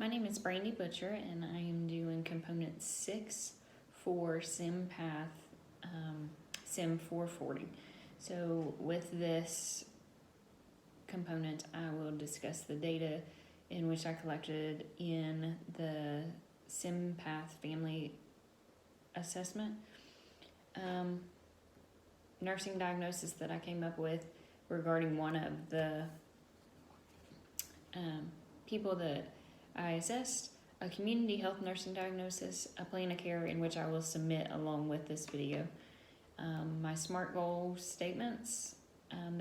My name is Brandy Butcher, and I am doing component 6 for SimPath Sim 440. So with this component, I will discuss the data in which I collected in the SimPath family assessment. Nursing diagnosis that I came up with regarding one of the people that I assessed, a community health nursing diagnosis, a plan of care in which I will submit along with this video. My SMART goal statements,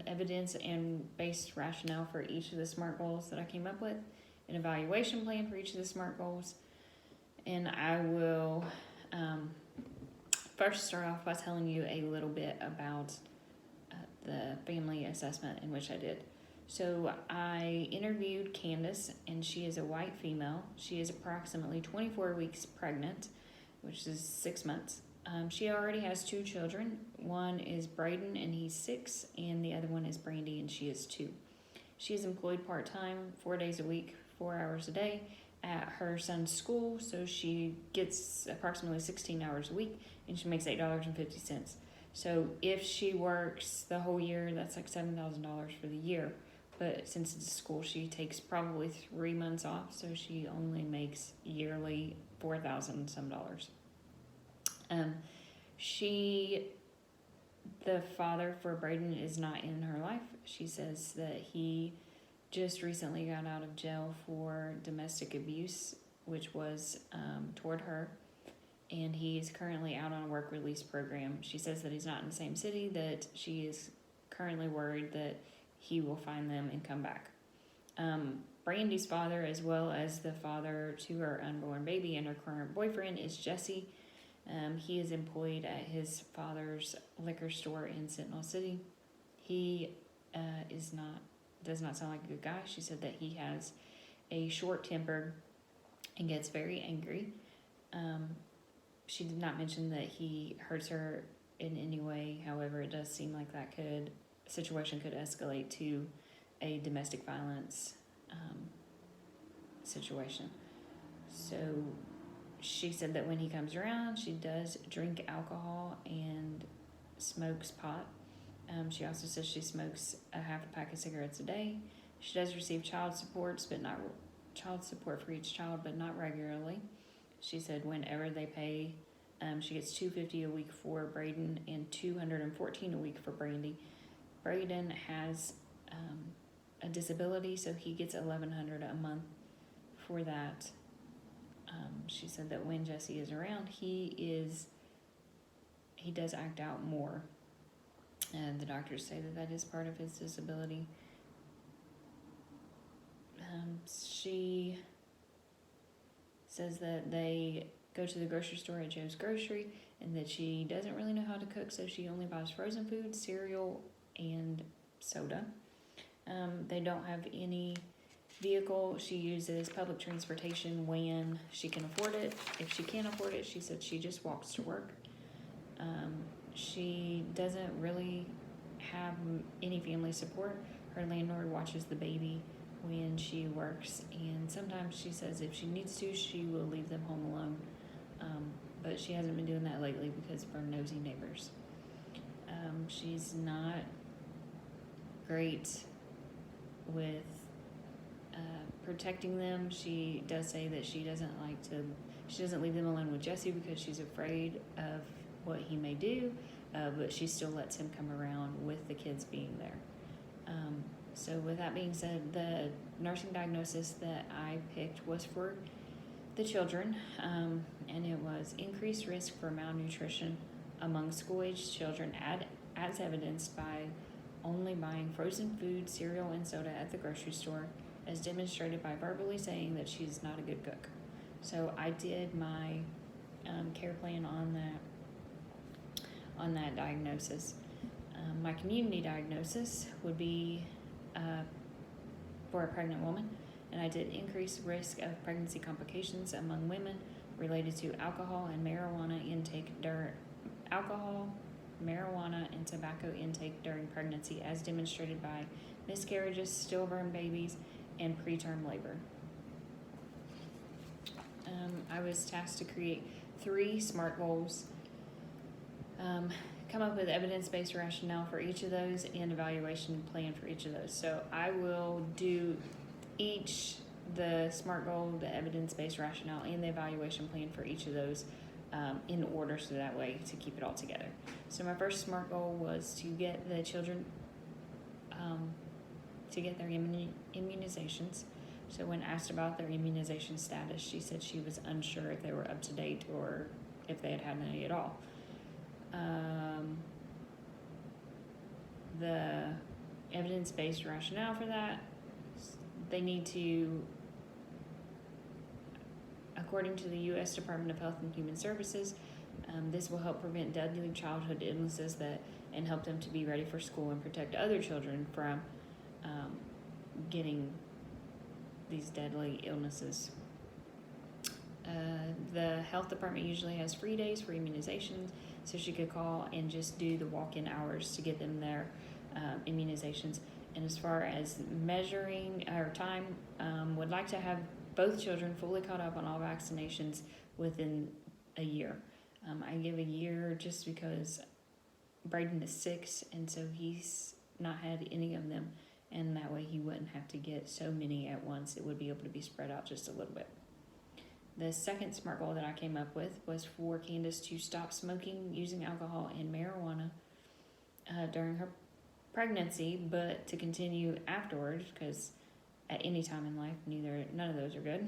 evidence and based rationale for each of the SMART goals that I came up with, an evaluation plan for each of the SMART goals, and I will first start off by telling you a little bit about the family assessment in which I did. So I interviewed Candace, and she is a white female. She is approximately 24 weeks pregnant, which is 6 months. She already has 2 children. One is Braden, and he's 6, and the other one is Brandy, and she is 2. She is employed part-time, 4 days a week, 4 hours a day at her son's school, so she gets approximately 16 hours a week, and she makes $8.50. So if she works the whole year, that's like $7,000 for the year. But since it's school, she takes probably 3 months off, so she only makes yearly $4,000 some dollars. The father for Braden is not in her life. She says that he just recently got out of jail for domestic abuse, which was toward her, and he is currently out on a work release program. She says that he's not in the same city, that she is currently worried that he will find them and come back. Brandy's father, as well as the father to her unborn baby and her current boyfriend, is Jesse. He is employed at his father's liquor store in Sentinel City. He does not sound like a good guy. She said that he has a short temper and gets very angry. She did not mention that he hurts her in any way. However, it does seem like that situation could escalate to a domestic violence situation. So she said that when he comes around, she does drink alcohol and smokes pot. She also says she smokes a half a pack of cigarettes a day. She does receive child support for each child, but not regularly. She said whenever they pay, she gets $250 a week for Braden and $214 a week for Brandy. Braden has a disability, so he gets $1,100 a month for that. She said that when Jesse is around, he does act out more, and the doctors say that is part of his disability. She says that they go to the grocery store at Joe's Grocery, and that she doesn't really know how to cook, so she only buys frozen food, cereal, and soda. They don't have any vehicle. She uses public transportation when she can afford it. If she can't afford it, she said she just walks to work. She doesn't really have any family support. Her landlord watches the baby when she works, and sometimes she says if she needs to, she will leave them home alone. But she hasn't been doing that lately because of her nosy neighbors. She's not great with protecting them. She does say that she doesn't leave them alone with Jesse because she's afraid of what he may do, but she still lets him come around with the kids being there. So with that being said, the nursing diagnosis that I picked was for the children, and it was increased risk for malnutrition among school-aged children as evidenced by only buying frozen food, cereal, and soda at the grocery store, as demonstrated by verbally saying that she's not a good cook. So I did my care plan on that diagnosis. My community diagnosis would be for a pregnant woman, and I did increased risk of pregnancy complications among women related to alcohol, marijuana, and tobacco intake during pregnancy, as demonstrated by miscarriages, stillborn babies, and preterm labor. I was tasked to create 3 SMART goals, come up with evidence-based rationale for each of those, and evaluation plan for each of those. So I will do the SMART goal, the evidence-based rationale, and the evaluation plan for each of those in order, so that way to keep it all together. So my first SMART goal was to get the children to get their immunizations. So when asked about their immunization status, she said she was unsure if they were up to date or if they had any at all. The evidence-based rationale for that, they need to, according to the U.S. Department of Health and Human Services, this will help prevent deadly childhood illnesses and help them to be ready for school and protect other children from getting these deadly illnesses. The health department usually has free days for immunizations, so she could call and just do the walk-in hours to get them their immunizations. And as far as measuring our time, would like to have both children fully caught up on all vaccinations within a year. I give a year just because Braden is 6, and so he's not had any of them, and that way he wouldn't have to get so many at once. It would be able to be spread out just a little bit. The second SMART goal that I came up with was for Candace to stop smoking, using alcohol, and marijuana during her pregnancy, but to continue afterwards, because at any time in life, none of those are good.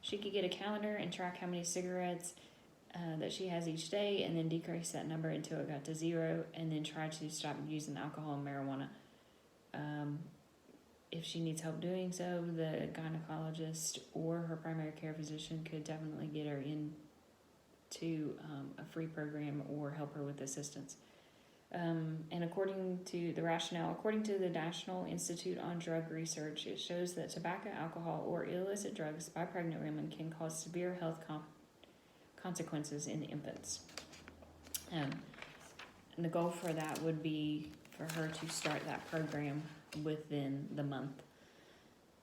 She could get a calendar and track how many cigarettes that she has each day, and then decrease that number until it got to 0, and then try to stop using alcohol and marijuana. If she needs help doing so, the gynecologist or her primary care physician could definitely get her into a free program or help her with assistance. And according to the rationale, according to the National Institute on Drug Research, it shows that tobacco, alcohol, or illicit drugs by pregnant women can cause severe health consequences in infants. And the goal for that would be for her to start that program within the month.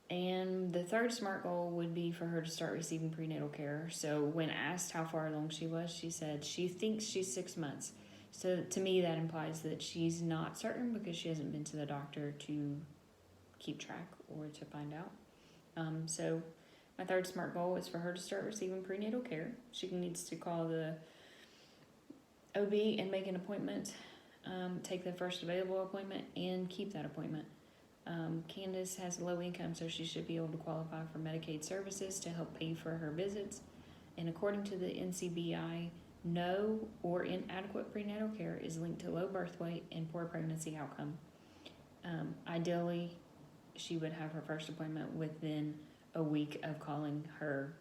And the third SMART goal would be for her to start receiving prenatal care. So when asked how far along she was, she said she thinks she's 6 months. So to me, that implies that she's not certain because she hasn't been to the doctor to keep track or to find out. So my third SMART goal is for her to start receiving prenatal care. She needs to call the OB and make an appointment, take the first available appointment, and keep that appointment. Candace has low income, so she should be able to qualify for Medicaid services to help pay for her visits. And according to the NCBI, no or inadequate prenatal care is linked to low birth weight and poor pregnancy outcome. Ideally, she would have her first appointment within a week of calling her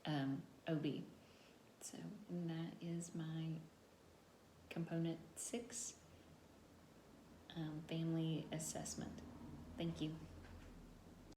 OB. So that is my component 6, family assessment. Thank you.